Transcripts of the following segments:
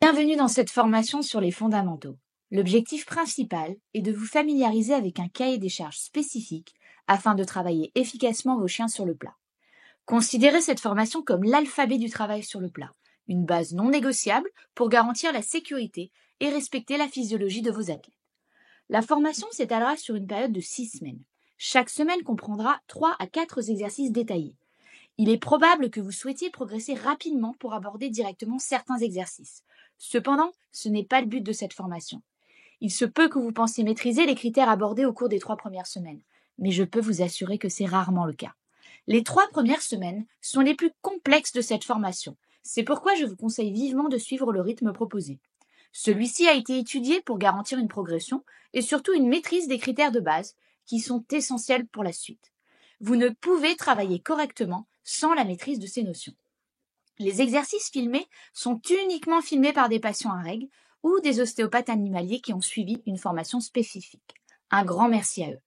Bienvenue dans cette formation sur les fondamentaux. L'objectif principal est de vous familiariser avec un cahier des charges spécifique afin de travailler efficacement vos chiens sur le plat. Considérez cette formation comme l'alphabet du travail sur le plat, une base non négociable pour garantir la sécurité et respecter la physiologie de vos athlètes. La formation s'étalera sur une période de 6 semaines. Chaque semaine comprendra 3 à 4 exercices détaillés. Il est probable que vous souhaitiez progresser rapidement pour aborder directement certains exercices. Cependant, ce n'est pas le but de cette formation. Il se peut que vous pensiez maîtriser les critères abordés au cours des 3 premières semaines, mais je peux vous assurer que c'est rarement le cas. Les 3 premières semaines sont les plus complexes de cette formation. C'est pourquoi je vous conseille vivement de suivre le rythme proposé. Celui-ci a été étudié pour garantir une progression et surtout une maîtrise des critères de base qui sont essentiels pour la suite. Vous ne pouvez travailler correctement sans la maîtrise de ces notions. Les exercices filmés sont uniquement filmés par des patients à règle ou des ostéopathes animaliers qui ont suivi une formation spécifique. Un grand merci à eux.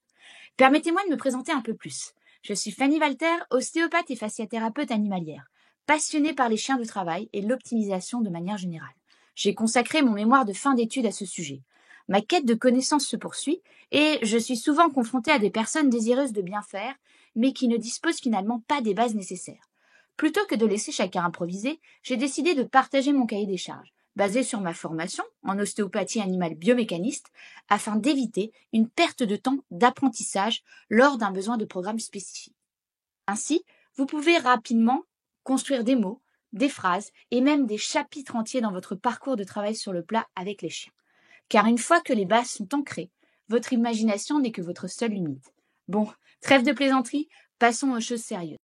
Permettez-moi de me présenter un peu plus. Je suis Fanny Walter, ostéopathe et fasciathérapeute animalière, passionnée par les chiens de travail et l'optimisation de manière générale. J'ai consacré mon mémoire de fin d'études à ce sujet. Ma quête de connaissances se poursuit et je suis souvent confrontée à des personnes désireuses de bien faire, mais qui ne disposent finalement pas des bases nécessaires. Plutôt que de laisser chacun improviser, j'ai décidé de partager mon cahier des charges, basé sur ma formation en ostéopathie animale biomécaniste, afin d'éviter une perte de temps d'apprentissage lors d'un besoin de programme spécifique. Ainsi, vous pouvez rapidement construire des mots, des phrases et même des chapitres entiers dans votre parcours de travail sur le plat avec les chiens. Car une fois que les bases sont ancrées, votre imagination n'est que votre seule limite. Bon, trêve de plaisanterie, passons aux choses sérieuses.